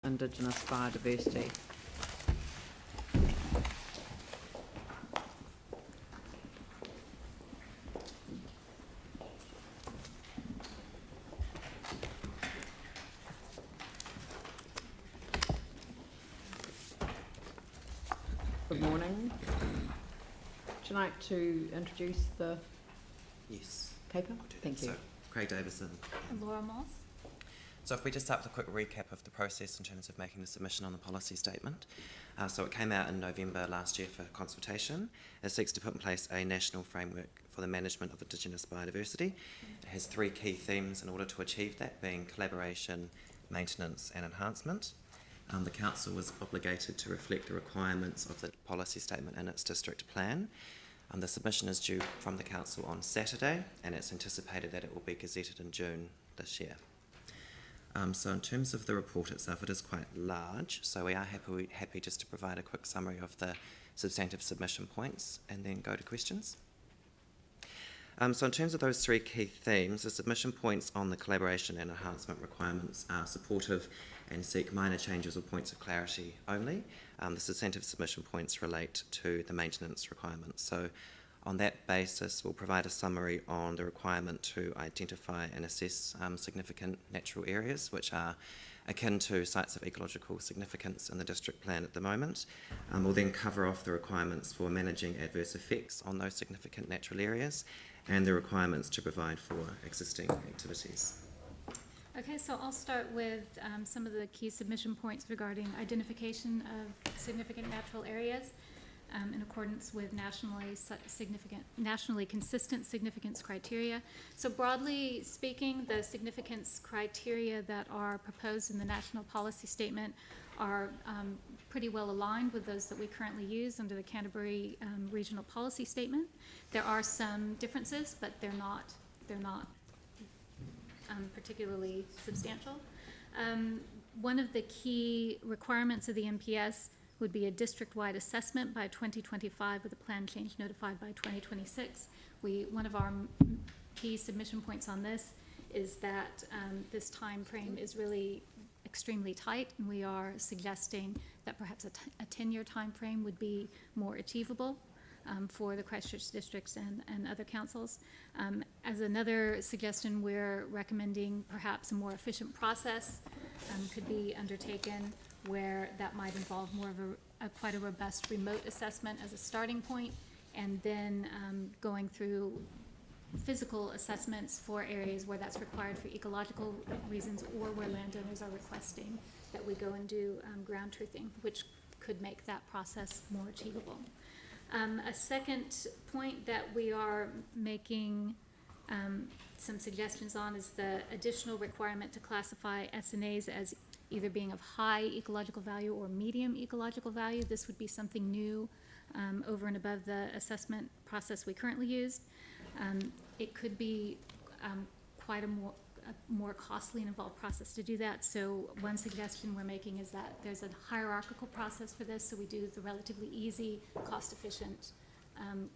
Indigenous biodiversity. Good morning. Would you like to introduce the Yes. paper? I'll do that. Thank you. So, Craig Davison. Laura Moss. So if we just start with a quick recap of the process in terms of making the submission on the policy statement. So it came out in November last year for consultation. It seeks to put in place a national framework for the management of Indigenous biodiversity. It has three key themes in order to achieve that, being collaboration, maintenance and enhancement. The Council was obligated to reflect the requirements of the policy statement in its district plan. The submission is due from the Council on Saturday, and it's anticipated that it will be gazetted in June this year. So in terms of the report itself, it is quite large, so we are happy just to provide a quick summary of the substantive submission points and then go to questions. So in terms of those three key themes, the submission points on the collaboration and enhancement requirements are supportive and seek minor changes or points of clarity only. The substantive submission points relate to the maintenance requirements. So on that basis, we'll provide a summary on the requirement to identify and assess significant natural areas, which are akin to sites of ecological significance in the district plan at the moment. We'll then cover off the requirements for managing adverse effects on those significant natural areas and the requirements to provide for existing activities. Okay, so I'll start with some of the key submission points regarding identification of significant natural areas in accordance with nationally consistent significance criteria. So broadly speaking, the significance criteria that are proposed in the national policy statement are pretty well aligned with those that we currently use under the Canterbury Regional Policy Statement. There are some differences, but they're not particularly substantial. One of the key requirements of the NPS would be a district-wide assessment by 2025 with a plan change notified by 2026. One of our key submission points on this is that this time frame is really extremely tight, and we are suggesting that perhaps a 10-year time frame would be more achievable for the Christchurch districts and other councils. As another suggestion, we're recommending perhaps a more efficient process could be undertaken, where that might involve more of quite a robust remote assessment as a starting point, and then going through physical assessments for areas where that's required for ecological reasons, or where landowners are requesting that we go and do ground truthing, which could make that process more achievable. A second point that we are making some suggestions on is the additional requirement to classify SNAs as either being of high ecological value or medium ecological value. This would be something new over and above the assessment process we currently use. It could be quite a more costly and involved process to do that. So one suggestion we're making is that there's a hierarchical process for this, so we do the relatively easy, cost-efficient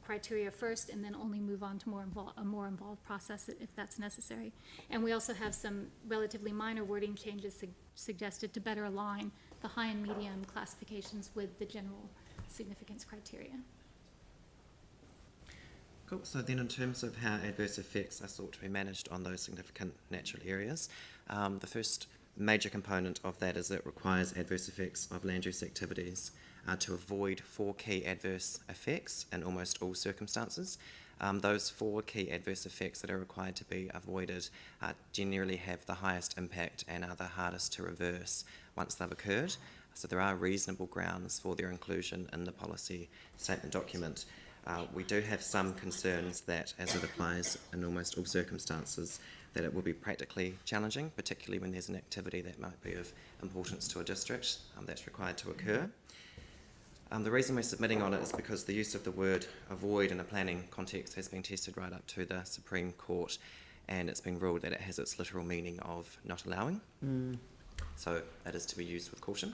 criteria first, and then only move on to a more involved process if that's necessary. And we also have some relatively minor wording changes suggested to better align the high and medium classifications with the general significance criteria. Cool. So then in terms of how adverse effects are sought to be managed on those significant natural areas, the first major component of that is it requires adverse effects of land use activities to avoid four key adverse effects in almost all circumstances. Those four key adverse effects that are required to be avoided generally have the highest impact and are the hardest to reverse once they've occurred. So there are reasonable grounds for their inclusion in the policy statement document. We do have some concerns that, as it applies in almost all circumstances, that it will be practically challenging, particularly when there's an activity that might be of importance to a district that's required to occur. The reason we're submitting on it is because the use of the word avoid in a planning context has been tested right up to the Supreme Court, and it's been ruled that it has its literal meaning of not allowing. So it is to be used with caution.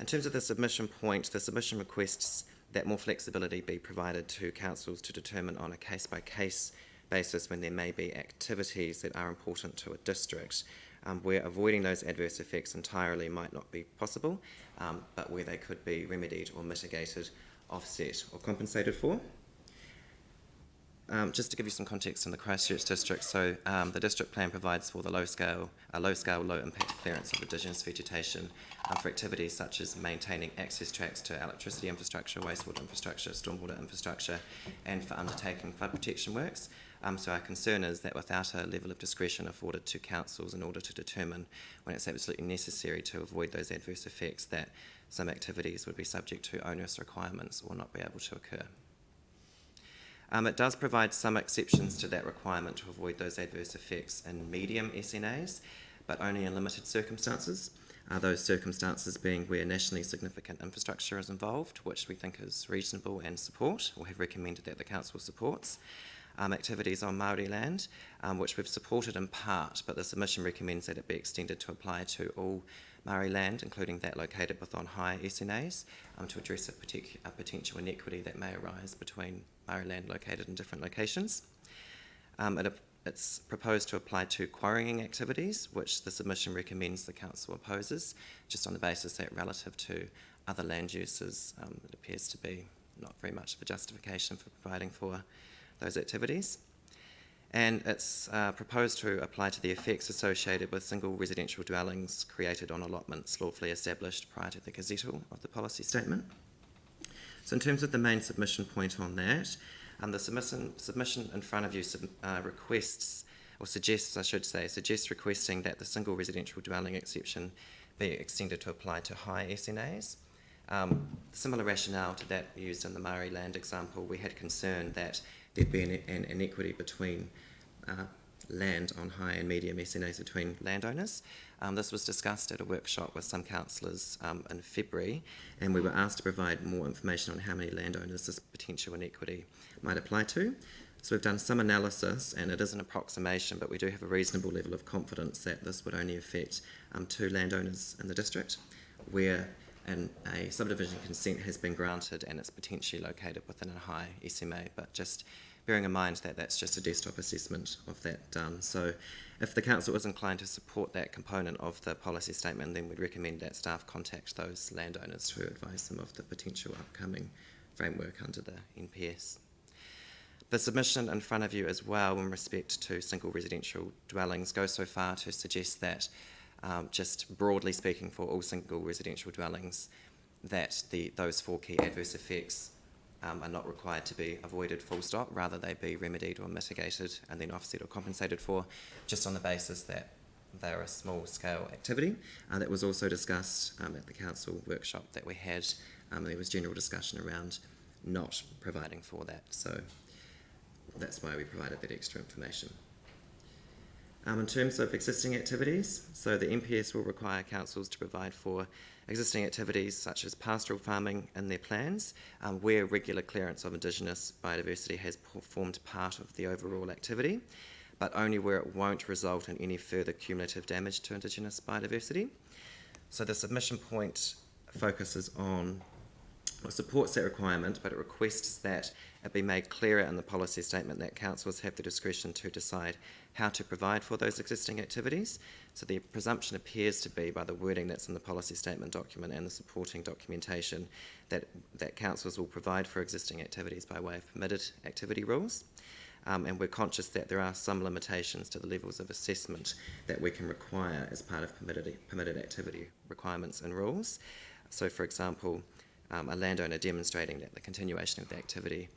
In terms of the submission point, the submission requests that more flexibility be provided to councils to determine on a case-by-case basis when there may be activities that are important to a district where avoiding those adverse effects entirely might not be possible, but where they could be remedied or mitigated, offset or compensated for. Just to give you some context in the Christchurch district, so the district plan provides for the low scale, low impact clearance of Indigenous vegetation for activities such as maintaining access tracks to electricity infrastructure, wastewater infrastructure, stormwater infrastructure, and for undertaking flood protection works. So our concern is that without a level of discretion afforded to councils in order to determine when it's absolutely necessary to avoid those adverse effects, that some activities would be subject to onerous requirements or not be able to occur. It does provide some exceptions to that requirement to avoid those adverse effects in medium SNAs, but only in limited circumstances. Those circumstances being where nationally significant infrastructure is involved, which we think is reasonable and support, or have recommended that the council supports. Activities on Māori land, which we've supported in part, but the submission recommends that it be extended to apply to all Māori land, including that located within high SNAs, to address a potential inequity that may arise between Māori land located in different locations. It's proposed to apply to quarrying activities, which the submission recommends the council opposes, just on the basis that relative to other land uses, it appears to be not very much of a justification for providing for those activities. And it's proposed to apply to the effects associated with single residential dwellings created on allotments lawfully established prior to the gazettal of the policy statement. So in terms of the main submission point on that, the submission in front of you requests, or suggests requesting that the single residential dwelling exception be extended to apply to high SNAs. Similar rationale to that used in the Māori land example, we had concern that there'd be an inequity between land on high and medium SNAs between landowners. This was discussed at a workshop with some councillors in February, and we were asked to provide more information on how many landowners this potential inequity might apply to. So we've done some analysis, and it is an approximation, but we do have a reasonable level of confidence that this would only affect 2 landowners in the district, where a subdivision consent has been granted and it's potentially located within a high SMA, but just bearing in mind that that's just a desktop assessment of that done. So if the council is inclined to support that component of the policy statement, then we'd recommend that staff contact those landowners to advise them of the potential upcoming framework under the NPS. The submission in front of you as well in respect to single residential dwellings goes so far to suggest that just broadly speaking for all single residential dwellings, that those 4 key adverse effects are not required to be avoided full stop, rather they be remedied or mitigated and then offset or compensated for, just on the basis that they're a small scale activity. That was also discussed at the council workshop that we had. There was general discussion around not providing for that, so that's why we provided that extra information. In terms of existing activities, so the NPS will require councils to provide for existing activities such as pastoral farming in their plans, where regular clearance of Indigenous biodiversity has formed part of the overall activity, but only where it won't result in any further cumulative damage to Indigenous biodiversity. So the submission point focuses on, or supports that requirement, but it requests that it be made clearer in the policy statement that councils have the discretion to decide how to provide for those existing activities. So the presumption appears to be, by the wording that's in the policy statement document and the supporting documentation, that councils will provide for existing activities by way of permitted activity rules. And we're conscious that there are some limitations to the levels of assessment that we can require as part of permitted activity requirements and rules. So for example, a landowner demonstrating that the continuation of the activity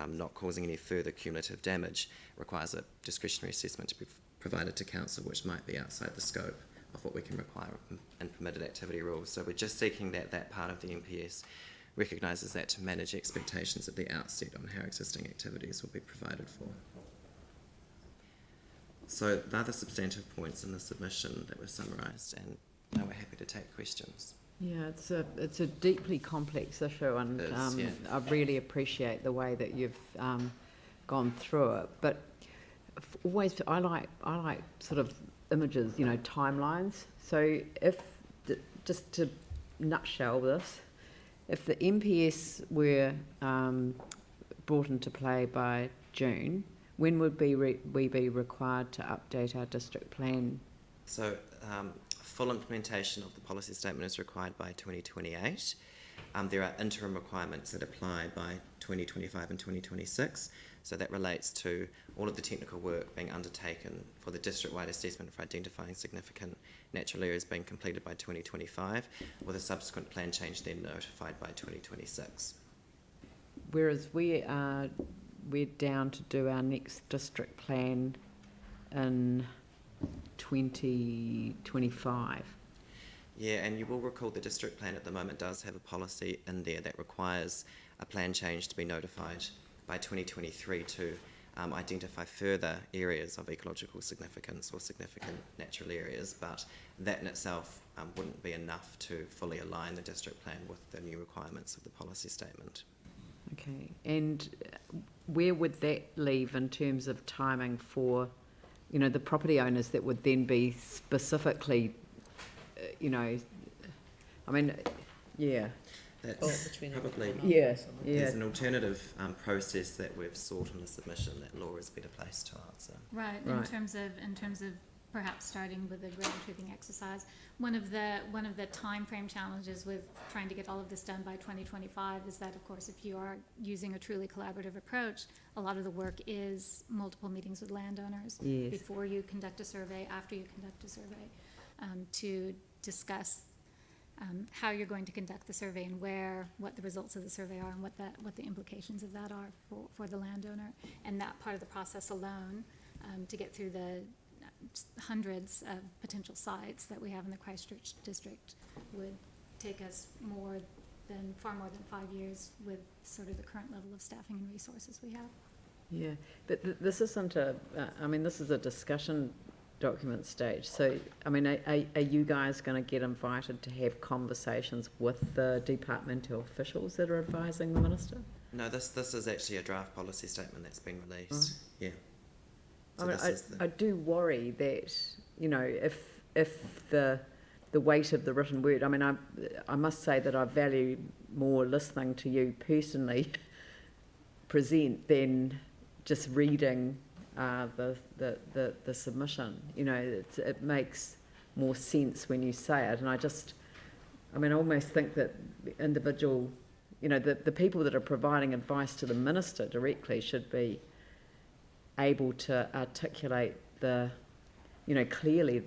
not causing any further cumulative damage requires a discretionary assessment to be provided to council, which might be outside the scope of what we can require in permitted activity rules. So we're just seeking that that part of the NPS recognises that to manage expectations at the outset on how existing activities will be provided for. So they're the substantive points in the submission that were summarised, and now we're happy to take questions. Yeah, it's a deeply complex issue, and I really appreciate the way that you've gone through it. But always, I like sort of images, timelines. So if just to nutshell this, if the NPS were brought into play by June, when would we be required to update our district plan? So full implementation of the policy statement is required by 2028. There are interim requirements that apply by 2025 and 2026. So that relates to all of the technical work being undertaken for the district-wide assessment for identifying significant natural areas being completed by 2025, with a subsequent plan change then notified by 2026. Whereas we're down to do our next district plan in 2025. Yeah, and you will recall the district plan at the moment does have a policy in there that requires a plan change to be notified by 2023 to identify further areas of ecological significance or significant natural areas, but that in itself wouldn't be enough to fully align the district plan with the new requirements of the policy statement. Okay, and where would that leave in terms of timing for, the property owners that would then be specifically, That's probably there's an alternative process that we've sought in the submission that Laura is better placed to answer. Right. In terms of perhaps starting with a ground truthing exercise. One of the time frame challenges with trying to get all of this done by 2025 is that, of course, if you are using a truly collaborative approach, a lot of the work is multiple meetings with landowners before you conduct a survey, after you conduct a survey, to discuss how you're going to conduct the survey and what the results of the survey are and what the implications of that are for the landowner. And that part of the process alone, to get through the hundreds of potential sites that we have in the Christchurch district, would take us far more than 5 years with sort of the current level of staffing and resources we have. Yeah, but this isn't this is a discussion document stage. So, are you guys going to get invited to have conversations with the departmental officials that are advising the minister? No, this is actually a draft policy statement that's been released. Yeah. So I do worry that, if the weight of the written word, I must say that I value more listening to you personally present than just reading the submission. It makes more sense when you say it, and I almost think that individual, the people that are providing advice to the minister directly should be able to articulate clearly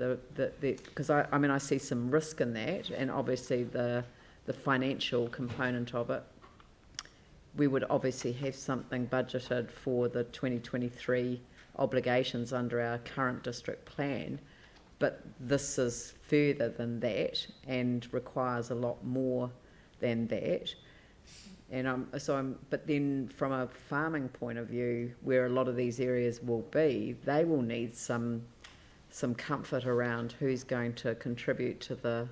because I see some risk in that, and obviously the financial component of it. We would obviously have something budgeted for the 2023 obligations under our current district plan, but this is further than that and requires a lot more than that. And but then from a farming point of view, where a lot of these areas will be, they will need some comfort around who's going to contribute to the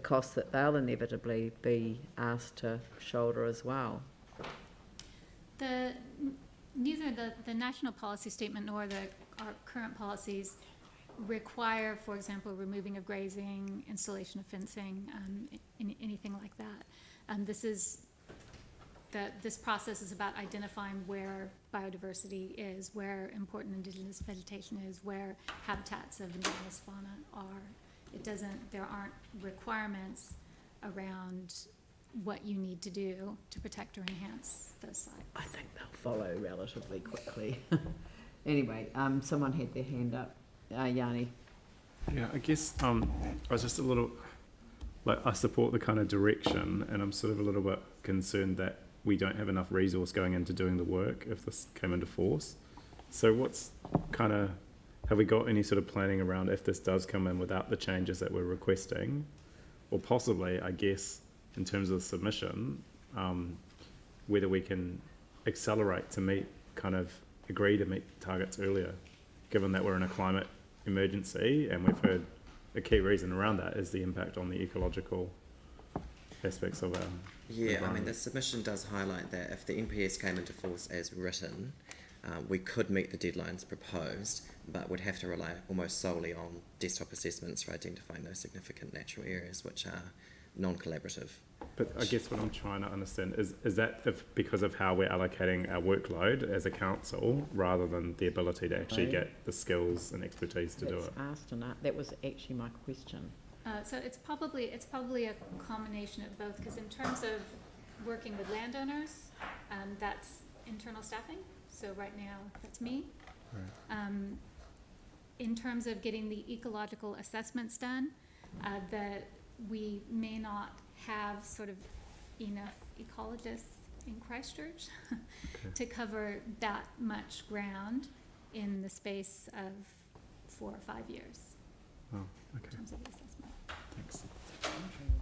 costs that they'll inevitably be asked to shoulder as well. Neither the national policy statement nor our current policies require, for example, removing of grazing, installation of fencing, anything like that. This process is about identifying where biodiversity is, where important indigenous vegetation is, where habitats of indigenous fauna are. There aren't requirements around what you need to do to protect or enhance those sites. I think they'll follow relatively quickly. Anyway, someone had their hand up. Yanni. Yeah, I guess I was just a little, I support the kind of direction, and I'm sort of a little bit concerned that we don't have enough resource going into doing the work if this came into force. So have we got any sort of planning around if this does come in without the changes that we're requesting, or possibly, I guess, in terms of the submission, whether we can accelerate to agree to meet targets earlier, given that we're in a climate emergency, and we've heard a key reason around that is the impact on the ecological aspects of our environment. The submission does highlight that if the NPS came into force as written, we could meet the deadlines proposed, but would have to rely almost solely on desktop assessments for identifying those significant natural areas, which are non-collaborative. But I guess what I'm trying to understand is that because of how we're allocating our workload as a council, rather than the ability to actually get the skills and expertise to do it? Asked and that was actually my question. So it's probably a combination of both, because in terms of working with landowners, that's internal staffing. So right now, that's me. Right. In terms of getting the ecological assessments done, that we may not have sort of enough ecologists in Christchurch to cover that much ground in the space of 4 or 5 years. Oh, okay. In terms of the assessment. Thanks.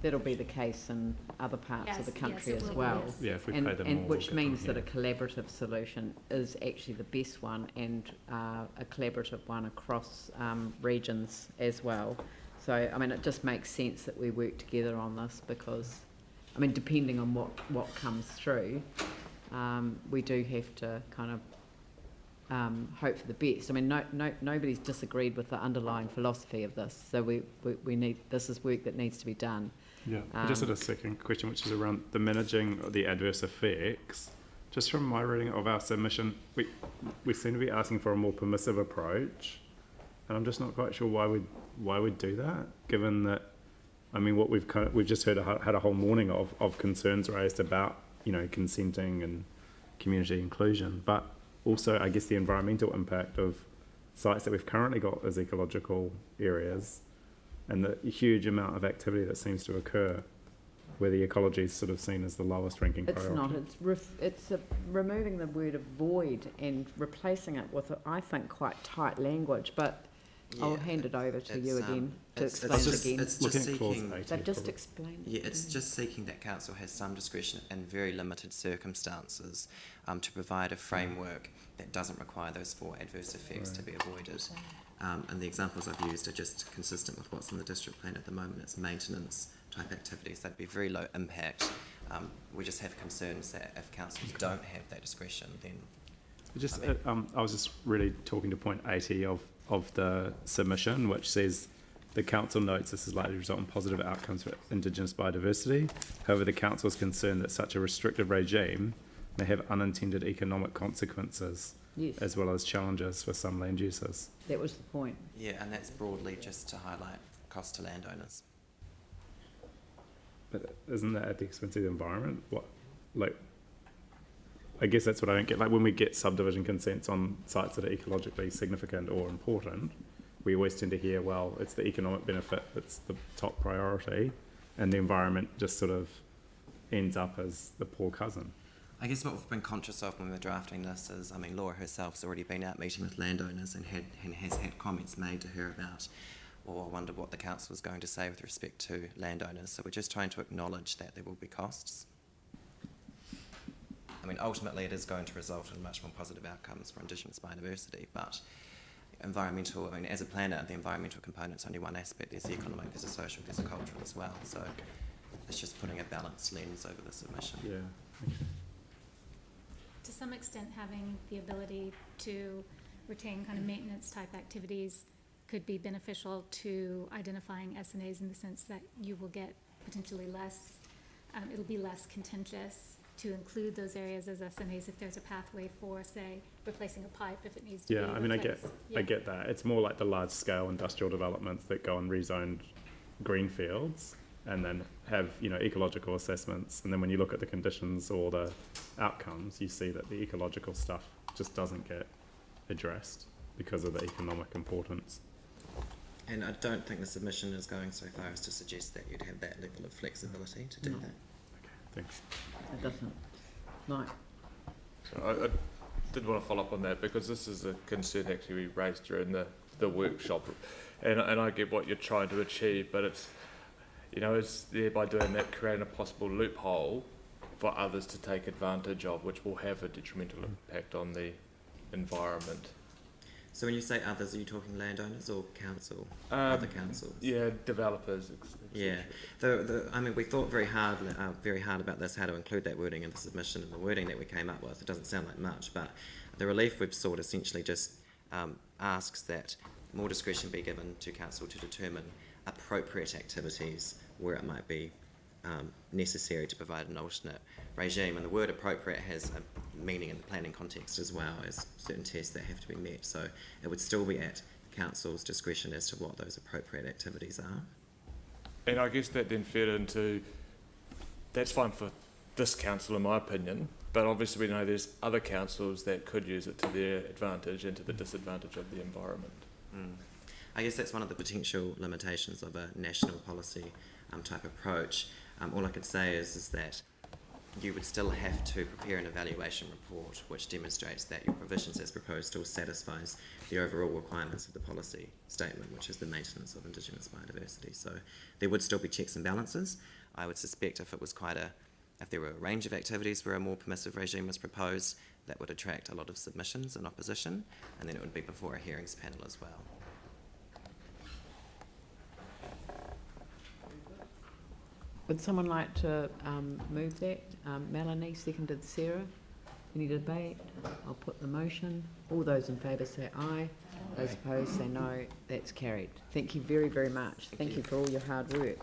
That'll be the case in other parts of the country yes, as it will well. be, yes. Yeah, if we pay them more, And which we'll get means them, that a collaborative solution is actually the best one, and a collaborative one across regions as well. So, I mean, it just makes sense that we work together on this, because, I mean, depending on what comes through, we do have to kind of hope for the best. I mean, nobody's disagreed with the underlying philosophy of this, so we need, this is work that needs to be done. Yeah, I just had a second question, which is around the managing the adverse effects. Just from my reading of our submission, we seem to be asking for a more permissive approach, and I'm just not quite sure why we'd do that, given that, I mean, what we've just had a whole morning of concerns raised about, consenting and community inclusion, but also, I guess, the environmental impact of sites that we've currently got as ecological areas, and the huge amount of activity that seems to occur where the ecology is sort of seen as the lowest ranking priority. It's not. It's removing the word avoid and replacing it with, I think, quite tight language. But Yeah, I'll hand it over to you again to it's explain just, again. It's just Looking at clause seeking. 80, They've just probably. explained. Yeah, it's just seeking that council has some discretion in very limited circumstances to provide a framework that doesn't require those 4 adverse effects to be avoided. And the examples I've used are just consistent with what's in the district plan at the moment. It's maintenance type activities that'd be very low impact. We just have concerns that if councils don't have that discretion, then I was just really talking to point 80 of the submission, which says the council notes this is likely to result in positive outcomes for Indigenous biodiversity. However, the council is concerned that such a restrictive regime may have unintended economic consequences, Yes, as well as challenges for some land users. that was the point. yeah, and that's broadly just to highlight cost to landowners. But isn't that at the expense of the environment? I guess that's what I don't get. Like, when we get subdivision consents on sites that are ecologically significant or important, we always tend to hear, well, it's the economic benefit that's the top priority, and the environment just sort of ends up as the poor cousin. I guess what we've been conscious of when we're drafting this is, I mean, Laura herself's already been out meeting with landowners and has had comments made to her about, well, I wonder what the council is going to say with respect to landowners. So we're just trying to acknowledge that there will be costs. I mean, ultimately it is going to result in much more positive outcomes for Indigenous biodiversity, but environmental, I mean, as a planner, the environmental component's only one aspect. There's the economic, there's the social, there's the cultural as well. So it's just putting a balanced lens over the submission. Yeah. Okay. To some extent, having the ability to retain kind of maintenance type activities could be beneficial to identifying SNAs, in the sense that you will get potentially less, it'll be less contentious to include those areas as SNAs if there's a pathway for, say, replacing a pipe if it needs to be Yeah, I mean, I get that. It's more like the large-scale industrial developments that go on rezoned greenfields and then have, ecological assessments. And then when you look at the conditions or the outcomes, you see that the ecological stuff just doesn't get addressed because of the economic importance. And I don't think the submission is going so far as to suggest that you'd have that level of flexibility to do No. that. Okay, thanks. It doesn't. Mike? So I did want to follow up on that, because this is a concern actually we raised during the workshop, and I get what you're trying to achieve, but it's, it's thereby doing that, creating a possible loophole for others to take advantage of, which will have a detrimental impact on the environment. So when you say others, are you talking landowners or council? Other councils? Yeah, developers. Yeah. I mean, we thought very hard about this, how to include that wording in the submission, and the wording that we came up with, it doesn't sound like much, but the relief we've sought essentially just asks that more discretion be given to council to determine appropriate activities where it might be necessary to provide an alternate regime. And the word appropriate has a meaning in the planning context as well as certain tests that have to be met. So it would still be at council's discretion as to what those appropriate activities are. And I guess that then fed into, that's fine for this council in my opinion, but obviously we know there's other councils that could use it to their advantage and to the disadvantage of the environment. I guess that's one of the potential limitations of a national policy type approach. All I could say is that you would still have to prepare an evaluation report which demonstrates that your provisions as proposed still satisfies the overall requirements of the policy statement, which is the maintenance of Indigenous biodiversity. So there would still be checks and balances. I would suspect if there were a range of activities where a more permissive regime was proposed, that would attract a lot of submissions and opposition, and then it would be before a hearings panel as well. Would someone like to move that? Melanie, seconded Sarah. Any debate? I'll put the motion. All those in favour say aye. Those opposed say no. That's carried. Thank you very, very much. Thank you for all your hard work.